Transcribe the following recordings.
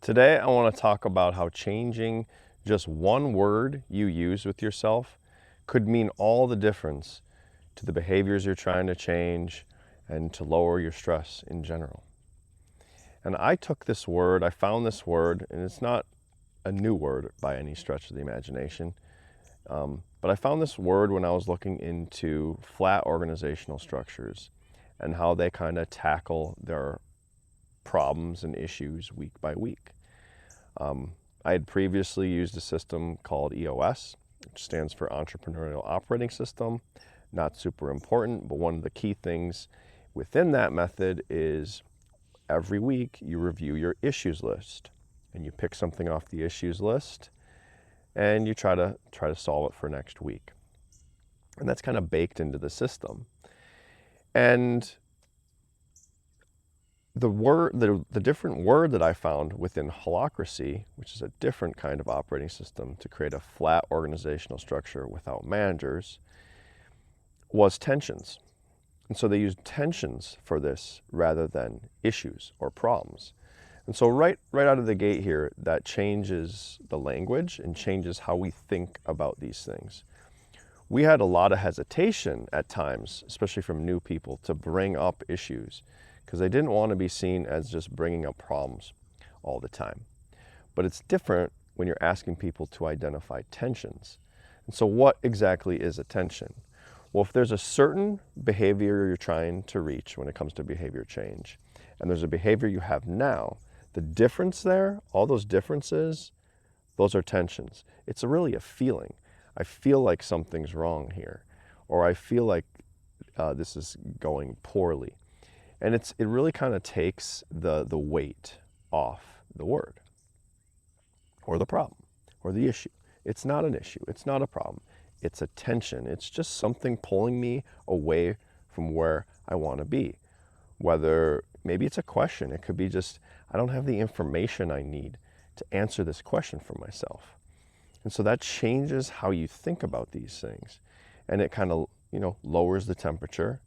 Today, I want to talk about how changing just one word you use with yourself could mean all the difference to the behaviors you're trying to change and to lower your stress in general. And I took this word, I found this word, and it's not a new word by any stretch of the imagination, but I found this word when I was looking into flat organizational structures and how they kind of tackle their problems and issues week by week. I had previously used a system called EOS, which stands for Entrepreneurial Operating System. Not super important, but one of the key things within that method is every week you review your issues list and you pick something off the issues list and you try to solve it for next week. And that's kind of baked into the system. And the different word that I found within Holacracy, which is a different kind of operating system to create a flat organizational structure without managers, was tensions. And so they used tensions for this rather than issues or problems. And so right out of the gate here, that changes the language and changes how we think about these things. We had a lot of hesitation at times, especially from new people, to bring up issues because they didn't want to be seen as just bringing up problems all the time. But it's different when you're asking people to identify tensions. And so what exactly is a tension? Well, if there's a certain behavior you're trying to reach when it comes to behavior change, and there's a behavior you have now, the difference there, all those differences, those are tensions. It's really a feeling. I feel like something's wrong here, or I feel like this is going poorly. And it really kind of takes the weight off the word, or the problem, or the issue. It's not an issue. It's not a problem. It's a tension. It's just something pulling me away from where I want to be. Whether maybe it's a question. It could be just, I don't have the information I need to answer this question for myself. And so that changes how you think about these things. And it kind of, lowers the temperature.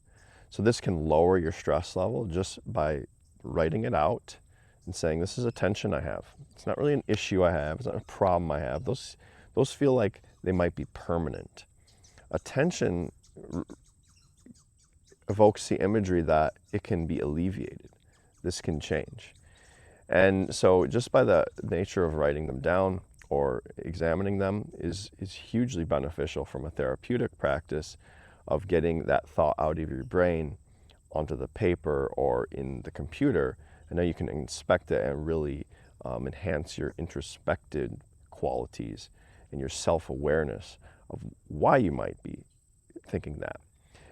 So this can lower your stress level just by writing it out and saying, this is a tension I have. It's not really an issue I have. It's not a problem I have. Those feel like they might be permanent. A tension evokes the imagery that it can be alleviated. This can change. And so just by the nature of writing them down or examining them is hugely beneficial from a therapeutic practice of getting that thought out of your brain onto the paper or in the computer. And now you can inspect it and really enhance your introspective qualities and your self-awareness of why you might be thinking that.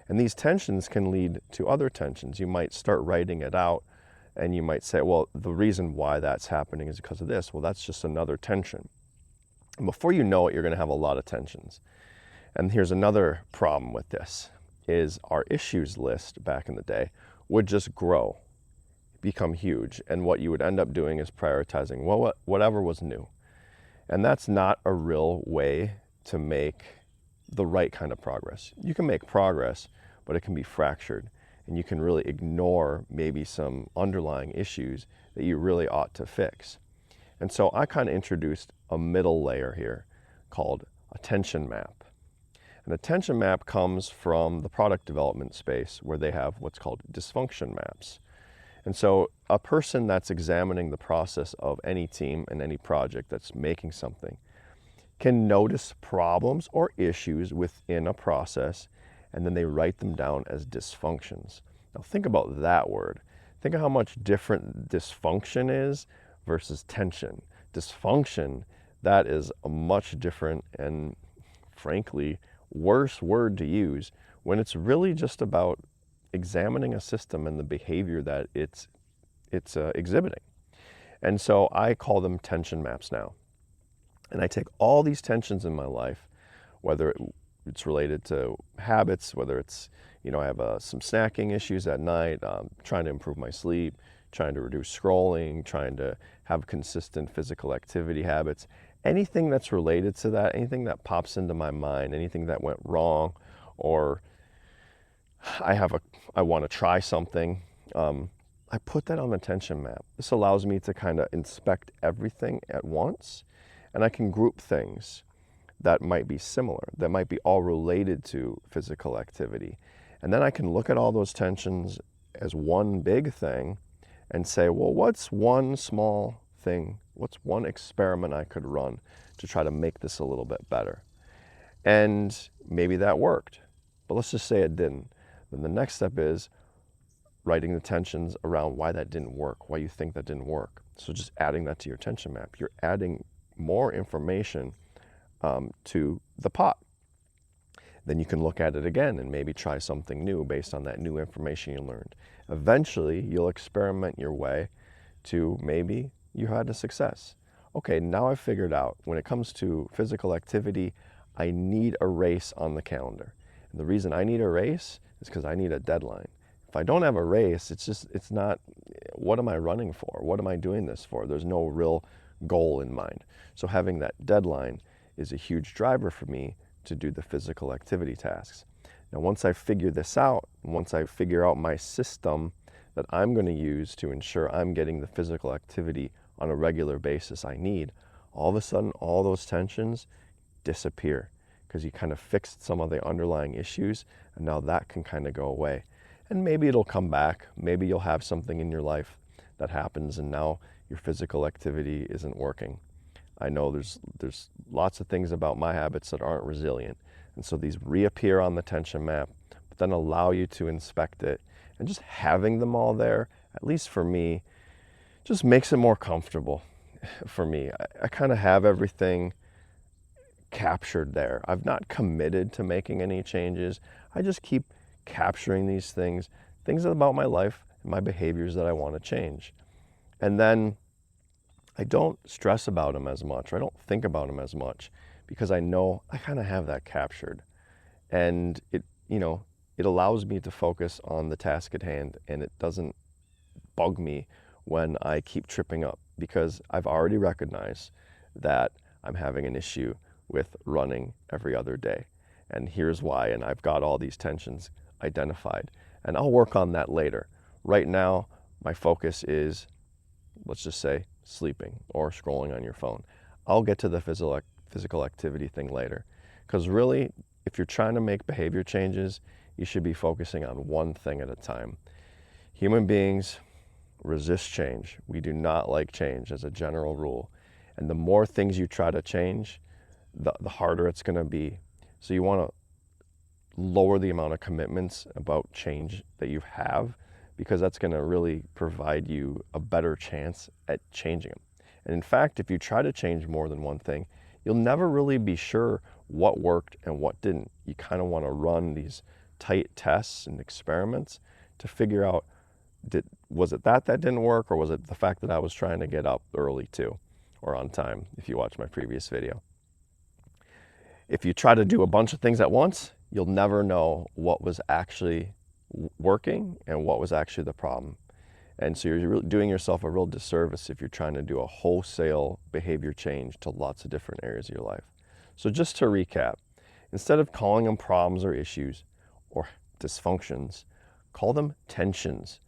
And these tensions can lead to other tensions. You might start writing it out and you might say, well, the reason why that's happening is because of this. Well, that's just another tension. And before you know it, you're going to have a lot of tensions. And here's another problem with this, is our issues list back in the day would just grow, become huge. And what you would end up doing is prioritizing whatever was new. And that's not a real way to make the right kind of progress. You can make progress, but it can be fractured. And you can really ignore maybe some underlying issues that you really ought to fix. And so I kind of introduced a middle layer here called a tension map. An attention map comes from the product development space where they have what's called dysfunction maps. And so a person that's examining the process of any team and any project that's making something can notice problems or issues within a process, and then they write them down as dysfunctions. Now think about that word. Think of how much different dysfunction is versus tension. Dysfunction, that is a much different and frankly worse word to use when it's really just about examining a system and the behavior that it's exhibiting. And so I call them tension maps now. And I take all these tensions in my life, whether it's related to habits, whether it's, I have some snacking issues at night, trying to improve my sleep, trying to reduce scrolling, trying to have consistent physical activity habits. Anything that's related to that, anything that pops into my mind, anything that went wrong, or I want to try something, I put that on the tension map. This allows me to kind of inspect everything at once, and I can group things that might be similar, that might be all related to physical activity. And then I can look at all those tensions as one big thing and say, well, what's one small thing? What's one experiment I could run to try to make this a little bit better? And maybe that worked, but let's just say it didn't. Then the next step is writing the tensions around why that didn't work, why you think that didn't work. So just adding that to your tension map. You're adding more information to the pot. Then you can look at it again and maybe try something new based on that new information you learned. Eventually, you'll experiment your way to maybe you had a success. Okay, now I've figured out when it comes to physical activity, I need a race on the calendar. And the reason I need a race is because I need a deadline. If I don't have a race, it's not, what am I running for? What am I doing this for? There's no real goal in mind. So having that deadline is a huge driver for me to do the physical activity tasks. Now, once I figure this out, once I figure out my system that I'm going to use to ensure I'm getting the physical activity on a regular basis I need, all of a sudden, all those tensions disappear because you kind of fixed some of the underlying issues, and now that can kind of go away. And maybe it'll come back. Maybe you'll have something in your life that happens and now your physical activity isn't working. I know there's lots of things about my habits that aren't resilient. And so these reappear on the tension map, but then allow you to inspect it. And just having them all there, at least for me, just makes it more comfortable for me. I kind of have everything captured there. I've not committed to making any changes. I just keep capturing these things about my life and my behaviors that I want to change. And then I don't stress about them as much, or I don't think about them as much, because I know I kind of have that captured. And it allows me to focus on the task at hand, and it doesn't bug me when I keep tripping up, because I've already recognized that I'm having an issue with running every other day. And here's why, and I've got all these tensions identified, and I'll work on that later. Right now, my focus is, let's just say, sleeping or scrolling on your phone. I'll get to the physical activity thing later, because really, if you're trying to make behavior changes, you should be focusing on one thing at a time. Human beings resist change. We do not like change as a general rule. And the more things you try to change, the harder it's going to be. So you want to lower the amount of commitments about change that you have, because that's going to really provide you a better chance at changing them. And in fact, if you try to change more than one thing, you'll never really be sure what worked and what didn't. You kind of want to run these tight tests and experiments to figure out, was it that didn't work, or was it the fact that I was trying to get up early too, or on time, if you watch my previous video. If you try to do a bunch of things at once, you'll never know what was actually working and what was actually the problem. And so you're doing yourself a real disservice if you're trying to do a wholesale behavior change to lots of different areas of your life. So just to recap, instead of calling them problems or issues or dysfunctions, call them tensions.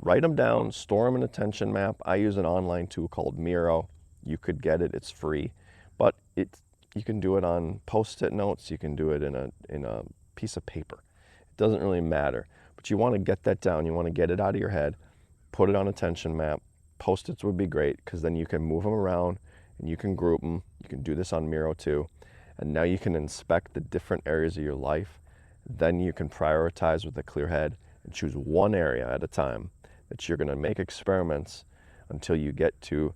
Write them down, store them in a tension map. I use an online tool called Miro. You could get it, it's free, but you can do it on Post-it notes. You can do it in a piece of paper. It doesn't really matter, but you want to get that down. You want to get it out of your head, put it on a tension map. Post-its would be great, because then you can move them around and you can group them. You can do this on Miro too. And now you can inspect the different areas of your life. Then you can prioritize with a clear head and choose one area at a time that you're going to make experiments until you get to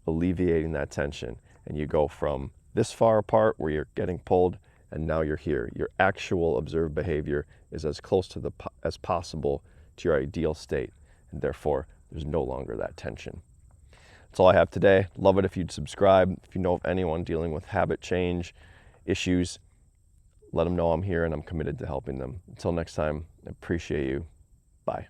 alleviating that tension. And you go from this far apart where you're getting pulled, and now you're here. Your actual observed behavior is as close to as possible to your ideal state, and therefore there's no longer that tension. That's all I have today. Love it if you'd subscribe. If you know of anyone dealing with habit change issues, let them know I'm here and I'm committed to helping them. Until next time, I appreciate you. Bye.